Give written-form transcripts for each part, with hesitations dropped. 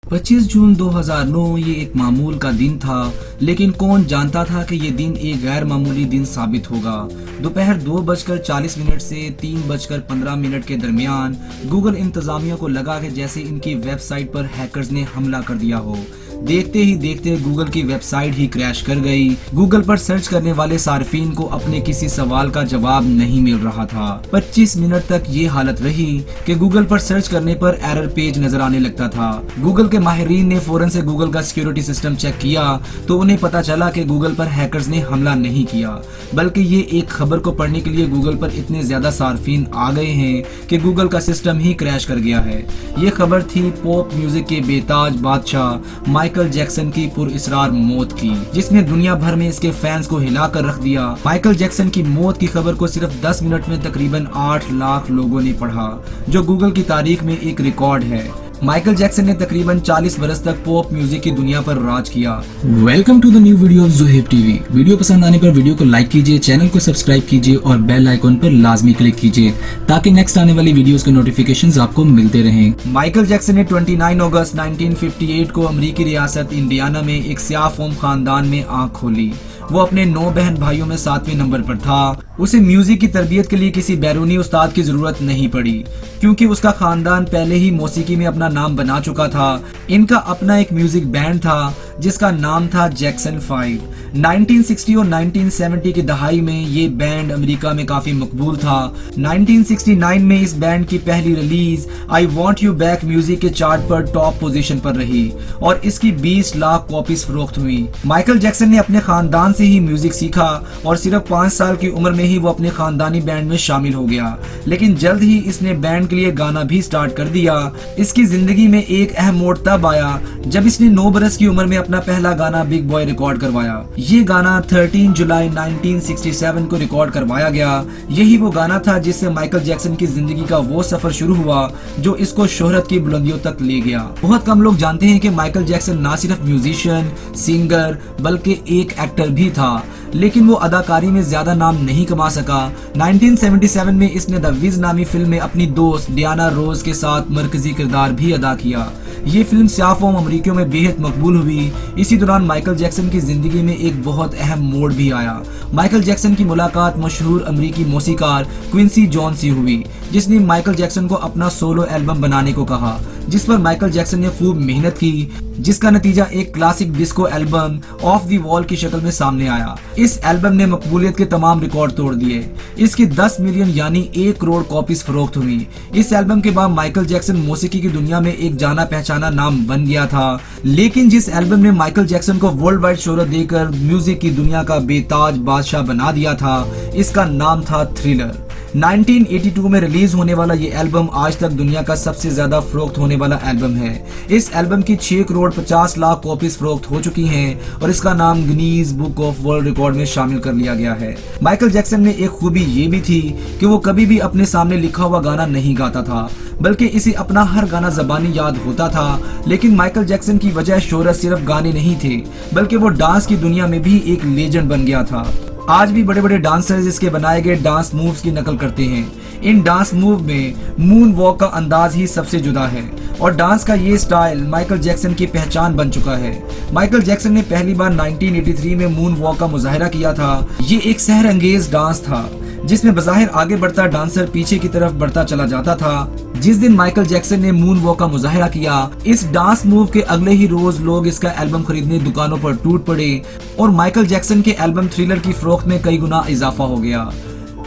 25 जून 2009 ये एक मामूल का दिन था, लेकिन कौन जानता था कि ये दिन एक गैर मामूली दिन साबित होगा। दोपहर 2:40 से 3:15 के दरमियान गूगल इंतजामिया को लगा कि जैसे इनकी वेबसाइट पर हैकर्स ने हमला कर दिया हो। देखते ही देखते गूगल की वेबसाइट ही क्रैश कर गई। गूगल पर सर्च करने वाले सार्फिन को अपने किसी सवाल का जवाब नहीं मिल रहा था। 25 मिनट तक ये हालत रही कि गूगल पर सर्च करने पर एरर पेज नजर आने लगता था। गूगल के माहिरीन ने फौरन से गूगल का सिक्योरिटी सिस्टम चेक किया तो उन्हें पता चला कि गूगल पर हैकर्स ने हमला नहीं किया, बल्कि ये एक खबर को पढ़ने के लिए गूगल पर इतने ज्यादा सार्फिन आ गए हैं कि गूगल का सिस्टम ही क्रैश कर गया है। ये खबर थी पॉप म्यूजिक के बेताज बादशाह माइकल जैक्सन की पुरइसरार मौत की, जिसने दुनिया भर में इसके फैंस को हिला कर रख दिया। माइकल जैक्सन की मौत की खबर को सिर्फ 10 मिनट में तकरीबन 8 लाख लोगों ने पढ़ा, जो गूगल की तारीख में एक रिकॉर्ड है। माइकल जैक्सन ने तकरीबन 40 बरस तक पॉप म्यूजिक की दुनिया पर राज किया। Welcome to the new video of Zohaib TV. Video पसंद आने पर वीडियो को लाइक कीजिए, चैनल को सब्सक्राइब कीजिए और बेल आइकॉन पर लाजमी क्लिक कीजिए ताकि नेक्स्ट आने वाली वीडियोस के नोटिफिकेशंस आपको मिलते रहें। माइकल जैक्सन ने 29 अगस्त 1958 को अमेरिकी रियासत इंडियाना में एक स्याह फोम खानदान में आंख खोली। वो अपने 9 बहन भाइयों में 7वें नंबर पर था। उसे म्यूजिक की तरबियत के लिए किसी बैरूनी उस्ताद की जरूरत नहीं पड़ी, क्योंकि उसका खानदान पहले ही मौसीकी में अपना नाम बना चुका था। इनका अपना एक म्यूजिक बैंड था जिसका नाम था जैक्सन 5। 1960 और 1970 की दहाई में ये बैंड अमेरिका में काफी मकबूल था। 1969 में इस बैंड की पहली release I want you back music के चार्ट पर टॉप पोजीशन पर रही और इसकी 20 लाख कॉपीज फरोख्त हुई। माइकल जैक्सन ने अपने खानदान से ही म्यूजिक सीखा और सिर्फ 5 साल की उम्र में ही वो अपने खानदानी बैंड में शामिल हो गया, लेकिन जल्द ही इसने बैंड के लिए गाना भी स्टार्ट कर दिया। इसकी जिंदगी में एक अहम मोड़ तब आया जब इसने 9 बरस की उम्र में अपना पहला गाना बिग बॉय रिकॉर्ड करवाया। ये गाना 13 जुलाई 1967 को रिकॉर्ड करवाया गया। यही वो गाना था जिससे माइकल जैक्सन की जिंदगी का वो सफर शुरू हुआ जो इसको शोहरत की बुलंदियों तक ले गया। बहुत कम लोग जानते हैं कि माइकल जैक्सन ना सिर्फ म्यूजिशियन, सिंगर बल्कि एक एक्टर भी था, लेकिन वो अदाकारी में ज्यादा नाम नहीं कमा सका। 1977 में इसने द विज नामी फिल्म में अपनी दोस्त डियाना रोज के साथ मरकजी किरदार भी अदा किया। ये फिल्म स्याह फोम अमरीकियों में बेहद मकबूल हुई। इसी दौरान माइकल जैक्सन की जिंदगी में एक बहुत अहम मोड़ भी आया। माइकल जैक्सन की मुलाकात मशहूर अमरीकी मौसीकार क्विंसी जॉन्स से हुई, जिसने माइकल जैक्सन को अपना सोलो एल्बम बनाने को कहा, जिस पर माइकल जैक्सन ने खूब मेहनत की, जिसका नतीजा एक classic disco album of the wall की शक्ल में सामने आया। इस एल्बम ने मकबूलियत के तमाम रिकॉर्ड तोड़ दिए। इसकी 10 मिलियन यानी 1 करोड़ कॉपीज फरोख्त हुई। इस एल्बम के बाद माइकल जैक्सन मौसीकी की दुनिया में एक जाना पहचाना नाम बन गया था, लेकिन जिस एल्बम ने माइकल जैक्सन को वर्ल्ड वाइड शोहरत देकर म्यूजिक की दुनिया का बेताज बादशाह बना दिया था, इसका नाम था थ्रिलर। 1982 में रिलीज होने वाला ये एल्बम आज तक दुनिया का सबसे ज्यादा फरोख्त होने वाला एल्बम है। इस एल्बम की 6 करोड़ 50 लाख कॉपीज फरोख्त हो चुकी हैं और इसका नाम Guinness book of world record में शामिल कर लिया गया है। माइकल जैक्सन में एक खूबी ये भी थी कि वो कभी भी अपने सामने लिखा हुआ गाना नहीं गाता था, बल्कि इसे अपना हर गाना जबानी याद होता था। लेकिन माइकल जैक्सन की वजह शोहरत सिर्फ गाने नहीं थे, बल्कि वो डांस की दुनिया में भी एक लेजेंड बन गया था। आज भी बड़े बड़े डांसर्स इसके बनाए गए डांस मूव्स की नकल करते हैं। इन डांस मूव में मून वॉक का अंदाज ही सबसे जुदा है और डांस का ये स्टाइल माइकल जैक्सन की पहचान बन चुका है। माइकल जैक्सन ने पहली बार 1983 में मून वॉक का मुजाहरा किया था। ये एक सहर अंगेज डांस था जिसमें बज़ाहिर आगे बढ़ता डांसर पीछे की तरफ बढ़ता चला जाता था। जिस दिन माइकल जैक्सन ने मून वॉक का मुजाहरा किया, इस डांस मूव के अगले ही रोज लोग इसका एल्बम खरीदने दुकानों पर टूट पड़े और माइकल जैक्सन के एल्बम थ्रिलर की फरोख्त में कई गुना इजाफा हो गया।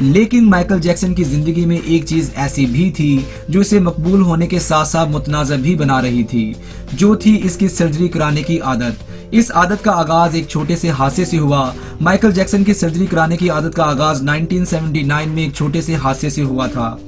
लेकिन माइकल जैक्सन की जिंदगी में एक चीज ऐसी भी थी जो इसे मकबूल होने के साथ साथ मुतनाज़ा भी बना रही थी, जो थी इसकी सर्जरी कराने की आदत। इस आदत का आगाज एक छोटे से हादसे से हुआ। माइकल जैक्सन की सर्जरी कराने की आदत का आगाज 1979 में एक छोटे से हादसे से हुआ था।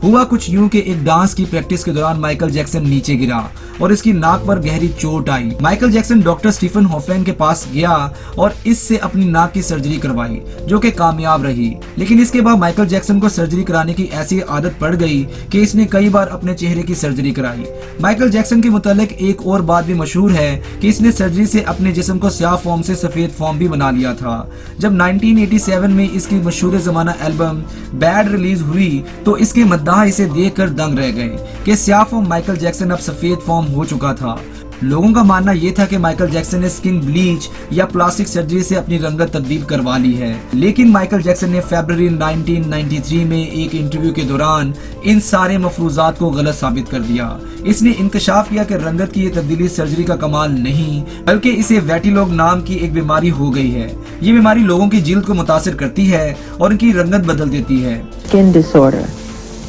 हुआ कुछ यूं कि एक डांस की प्रैक्टिस के दौरान माइकल जैक्सन नीचे गिरा और इसकी नाक पर गहरी चोट आई। Michael Jackson doctor Stephen Hoffman के पास गया और इससे अपनी नाक की सर्जरी करवाई, जो कि कामयाब रही। लेकिन इसके बाद माइकल जैक्सन को सर्जरी कराने की ऐसी आदत पड़ गई कि इसने कई बार अपने चेहरे की सर्जरी कराई। माइकल जैक्सन के मुतालिक एक और बात भी मशहूर है कि इसने सर्जरी से अपने जिस्म को स्याह फॉर्म से सफेद फॉर्म भी बना लिया था। जब 1987 में इसकी मशहूर जमाना एल्बम बैड रिलीज हुई तो इसके मद्दाह इसे देखकर दंग रह गए कि स्याह फॉर्म माइकल जैक्सन अब सफेद फॉर्म हो चुका था। लोगों का मानना ये था कि माइकल जैक्सन ने स्किन ब्लीच या प्लास्टिक सर्जरी से अपनी रंगत तब्दील करवा ली है, लेकिन माइकल जैक्सन ने फरवरी 1993 में एक इंटरव्यू के दौरान इन सारे मफरूजात को गलत साबित कर दिया। इसने इंकशाफ किया कि रंगत की ये तब्दीली सर्जरी का कमाल नहीं, बल्कि इसे वेटिलोग नाम की एक बीमारी हो गई है। ये बीमारी लोगों की जिल्द को मुतासिर करती है और उनकी रंगत बदल देती है। Skin disorder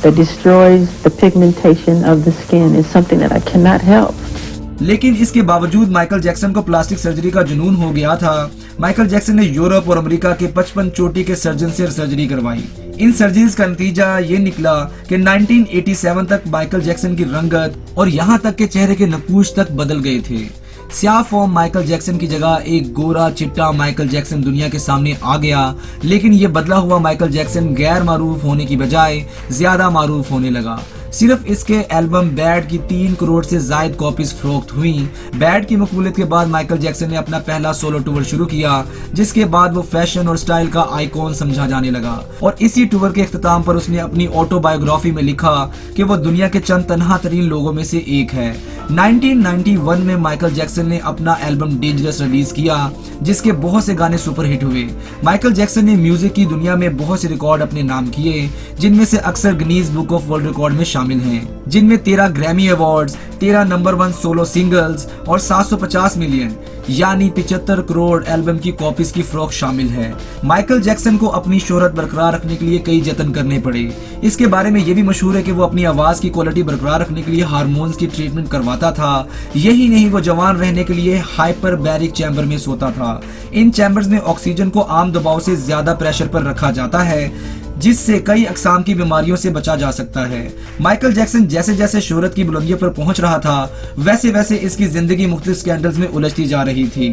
that destroys the pigmentation of the skin is something that I cannot help. लेकिन इसके बावजूद माइकल जैक्सन को प्लास्टिक सर्जरी का जुनून हो गया था। माइकल जैक्सन ने यूरोप और अमेरिका के 55 चोटी के सर्जन से सर्जरी करवाई। इन सर्जरीज का नतीजा ये निकला कि 1987 तक माइकल जैक्सन की रंगत और यहाँ तक के चेहरे के नकूश तक बदल गए थे। स्याह फॉर्म माइकल जैक्सन की जगह एक गोरा चिट्टा माइकल जैक्सन दुनिया के सामने आ गया, लेकिन ये बदला हुआ माइकल जैक्सन गैर मारूफ होने की बजाय ज्यादा मारूफ होने लगा। सिर्फ इसके एल्बम बैड की 3 करोड़ से ज्यादा कॉपीज फरोख्त हुई। बैड की मकबूलियत के बाद माइकल जैक्सन ने अपना पहला सोलो टूर शुरू किया, जिसके बाद वो फैशन और स्टाइल का आइकॉन समझा जाने लगा। और इसी टूर के इख्तिताम पर उसने अपनी ऑटोबायोग्राफी में लिखा कि वो दुनिया के चंद तन्हा तरीन लोगों में से एक है। 1991 में माइकल जैक्सन ने अपना एल्बम डेंजरस रिलीज किया, जिसके बहुत से गाने सुपरहिट हुए। माइकल जैक्सन ने म्यूजिक की दुनिया में बहुत से रिकॉर्ड अपने नाम किए, जिनमें से अक्सर Guinness book of world record में शामिल हैं, जिनमें 13 Grammy awards, 13 number 1 solo singles और 750 मिलियन यानी 75 करोड़ एल्बम की कॉपीज की फरोख्त शामिल है। माइकल जैक्सन को अपनी शोहरत बरकरार रखने के लिए कई जतन करने पड़े। इसके बारे में ये भी मशहूर है कि वो अपनी आवाज की क्वालिटी बरकरार रखने के लिए हार्मोन्स की ट्रीटमेंट करवाता था। यही नहीं, वो जवान रहने के लिए हाइपरबैरिक चैम्बर में सोता था। इन चैम्बर्स में ऑक्सीजन को आम दबाव से ज्यादा प्रेशर पर रखा जाता है, जिससे कई अकसाम की बीमारियों से बचा जा सकता है। माइकल जैक्सन जैसे जैसे शोहरत की बुलंदियों पर पहुंच रहा था, वैसे वैसे इसकी जिंदगी मुख्तलिफ स्कैंडल्स में उलझती जा रही थी।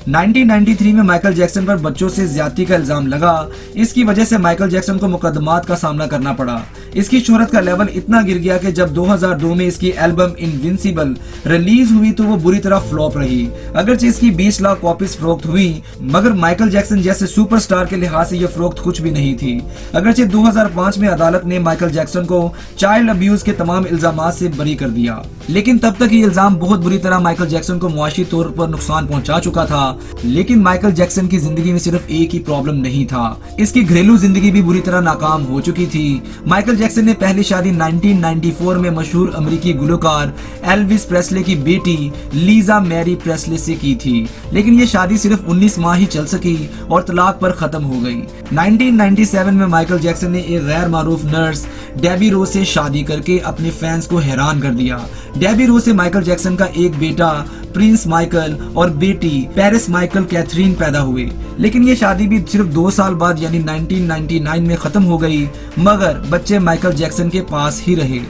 1993 में माइकल जैक्सन पर बच्चों से ज्यादती का इल्जाम लगा। इसकी वजह से माइकल जैक्सन को मुकदमात का सामना करना पड़ा। इसकी शोहरत का लेवल इतना गिर गया कि जब 2002 में इसकी एल्बम इनविंसिबल रिलीज हुई तो वो बुरी तरह फ्लॉप रही। अगरचे इसकी 20 लाख कॉपीज फरोख्त हुई, मगर माइकल जैक्सन जैसे सुपरस्टार के लिहाज से ये फरोख्त कुछ भी नहीं थी। अगरचे 2005 में अदालत ने माइकल जैक्सन को चाइल्ड अब्यूज के तमाम इल्जामात से बरी कर दिया, लेकिन तब तक ये इल्जाम बहुत बुरी तरह माइकल जैक्सन को मुआशी तौर पर नुकसान पहुंचा चुका था। लेकिन माइकल जैक्सन की जिंदगी में सिर्फ एक ही प्रॉब्लम नहीं था, इसकी घरेलू जिंदगी भी बुरी तरह नाकाम हो चुकी थी। माइकल जैक्सन ने पहली शादी 1994 में मशहूर अमेरिकी गुलकार एल्विस प्रेस्ले की बेटी लीजा मैरी प्रेस्ले से की थी, लेकिन ये शादी सिर्फ 19 माह ही चल सकी और तलाक पर खत्म हो गई। 1997 में माइकल जैक्सन ने एक गैर मारूफ नर्स डेबी रोज से शादी करके अपने फैंस को हैरान कर दिया। डेबी रोज से माइकल जैक्सन का एक बेटा प्रिंस माइकल और बेटी पेरिस माइकल कैथरीन पैदा हुए, लेकिन ये शादी भी सिर्फ 2 साल बाद यानी 1999 में खत्म हो गई, मगर बच्चे माइकल जैक्सन के पास ही रहे।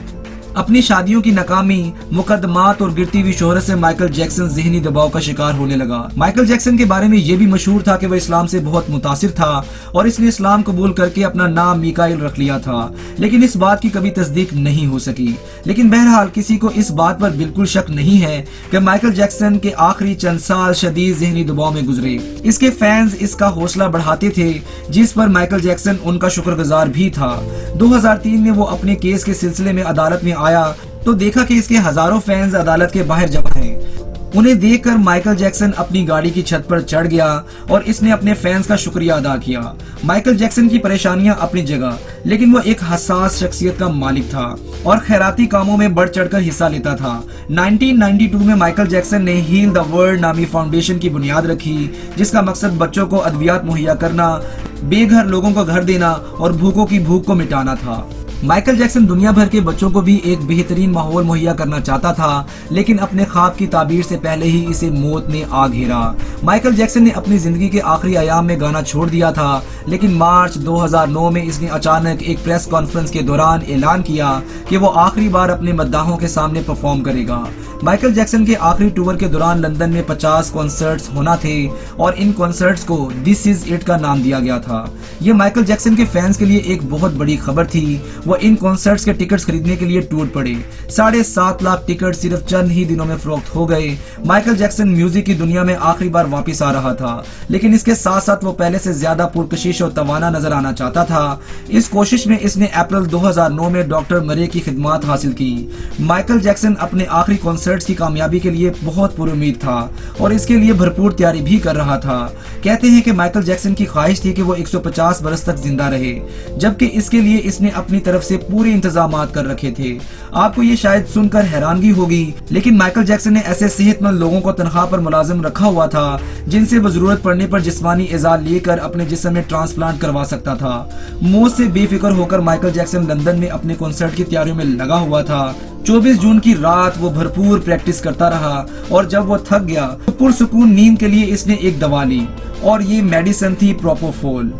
अपनी शादियों की नाकामी, मुकदमात और गिरती हुई शोहरत से माइकल जैक्सन ज़हनी दबाव का शिकार होने लगा। माइकल जैक्सन के बारे में ये भी मशहूर था कि वह इस्लाम से बहुत मुतासिर था और इसने इस्लाम कबूल करके अपना नाम मिकाइल रख लिया था, लेकिन इस बात की कभी तस्दीक नहीं हो सकी। लेकिन बहरहाल किसी को इस बात पर बिल्कुल शक नहीं है कि माइकल जैक्सन के आखिरी चंद साल शदीद ज़हनी दबाव में गुजरे। इसके फैंस इसका हौसला बढ़ाते थे, जिस पर माइकल जैक्सन उनका शुक्रगुजार भी था। 2003 में वो अपने केस के सिलसिले में अदालत में आया तो देखा कि इसके हजारों फैंस अदालत के बाहर जमा हैं। उन्हें देखकर माइकल जैक्सन अपनी गाड़ी की छत पर चढ़ गया और इसने अपने फैंस का शुक्रिया अदा किया। माइकल जैक्सन की परेशानियां अपनी जगह, लेकिन वो एक हसास शख्सियत का मालिक था और खैराती कामों में बढ़ चढ़कर हिस्सा लेता था। 1992 में माइकल जैक्सन ने हील द वर्ल्ड नामी फाउंडेशन की बुनियाद रखी, जिसका मकसद बच्चों को अद्वियात मुहैया करना, बेघर लोगों को घर देना और भूखों की भूख को मिटाना था। माइकल जैक्सन दुनिया भर के बच्चों को भी एक बेहतरीन माहौल मुहैया करना चाहता था, लेकिन अपने ख्वाब की ताबीर से पहले ही इसे मौत ने आ घेरा। माइकल जैक्सन ने अपनी जिंदगी के आखिरी अयाम में गाना छोड़ दिया था, लेकिन मार्च 2009 में इसने अचानक एक प्रेस कॉन्फ्रेंस के दौरान ऐलान किया कि वो आखिरी बार अपने मद्दाहों के सामने परफॉर्म करेगा। माइकल जैक्सन के आखिरी टूर के दौरान लंदन में 50 कॉन्सर्ट्स होना थे और इन कॉन्सर्ट्स को दिस इज इट का नाम दिया गया था। ये माइकल जैक्सन के फैंस के लिए एक बहुत बड़ी खबर थी। वो इन कॉन्सर्ट्स के टिकट्स खरीदने के लिए टूट पड़े। 7.5 लाख टिकट सिर्फ चंद ही दिनों में फरोख्त हो गए। माइकल जैक्सन म्यूजिक की दुनिया में आखिरी बार वापस आ रहा था, लेकिन इसके साथ साथ वो पहले से ज्यादा पुरकशिश और तवाना नजर आना चाहता था। इस कोशिश में इसने अप्रैल 2009 में डॉक्टर मरे की खिदमत हासिल की। माइकल जैक्सन अपने आखिरी कॉन्सर्ट्स की कामयाबी के लिए बहुत पुरुमीद था और इसके लिए भरपूर तैयारी भी कर रहा था। कहते हैं कि माइकल जैक्सन की ख्वाहिश थी कि वो 150 बरस तक जिंदा रहे, जबकि इसके लिए इसने अपनी तरफ से पूरे इंतजामात कर रखे थे। आपको ये शायद सुनकर हैरानगी होगी, लेकिन माइकल जैक्सन ने ऐसे सेहतमंद लोगों को तनख्वाह पर मुलाजिम रखा हुआ था जिनसे वो जरूरत पड़ने पर जिस्मानी इजाज़ लेकर अपने जिस्म में ट्रांसप्लांट करवा सकता था। मौत से बेफिक्र होकर माइकल जैक्सन लंदन में अपने कॉन्सर्ट की तैयारियों में लगा हुआ था। 24 जून की रात वो भरपूर प्रैक्टिस करता रहा और जब वो थक गया तो पुरसुकून नींद के लिए इसने एक दवा ली और ये मेडिसिन थी प्रोपोफोल,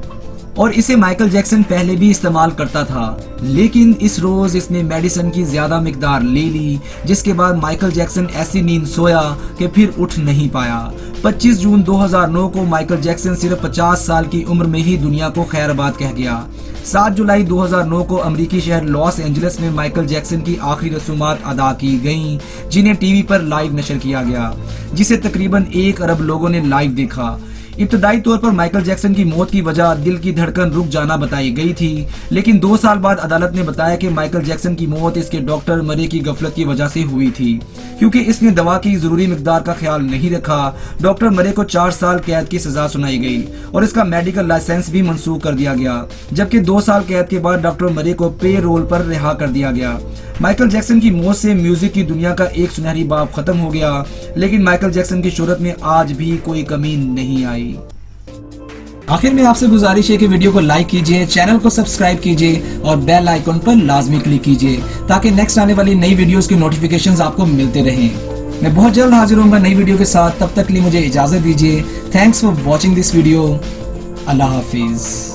और इसे माइकल जैक्सन पहले भी इस्तेमाल करता था, लेकिन इस रोज इसने मेडिसिन की ज्यादा मिकदार ले ली, जिसके बाद माइकल जैक्सन ऐसी नींद सोया कि फिर उठ नहीं पाया। 25 जून 2009 को माइकल जैक्सन सिर्फ 50 साल की उम्र में ही दुनिया को खैरबाद कह गया। 7 जुलाई 2009 को अमेरिकी शहर लॉस एंजलिस में माइकल जैक्सन की आखिरी रसूमात अदा की गईं, जिन्हें टीवी पर लाइव नशर किया गया, जिसे तकरीबन 1 अरब लोगों ने लाइव देखा। इब्तदाई तौर पर माइकल जैक्सन की मौत की वजह दिल की धड़कन रुक जाना बताई गई थी, लेकिन 2 साल बाद अदालत ने बताया कि माइकल जैक्सन की मौत इसके डॉक्टर मरे की गफलत की वजह से हुई थी, क्योंकि इसने दवा की जरूरी मिकदार का ख्याल नहीं रखा। डॉक्टर मरे को 4 साल कैद की सजा सुनाई गई और इसका मेडिकल लाइसेंस भी मंसूख कर दिया गया, जबकि 2 साल कैद के बाद डॉक्टर मरे को पे रोल पर रिहा कर दिया गया। माइकल जैक्सन की मौत से म्यूजिक की दुनिया का एक सुनहरी बाब खत्म हो गया, लेकिन माइकल जैक्सन की शोहरत में आज भी कोई कमी नहीं आई। आखिर में आपसे गुजारिश है कि वीडियो को लाइक कीजिए, चैनल को सब्सक्राइब कीजिए और बेल आइकन पर लाजमी क्लिक कीजिए ताकि नेक्स्ट आने वाली नई वीडियोस की नोटिफिकेशंस आपको मिलते रहें। मैं बहुत जल्द हाजिर होऊंगा नई वीडियो के साथ, तब तक के लिए मुझे इजाजत दीजिए। Thanks for watching this video. Allah Hafiz.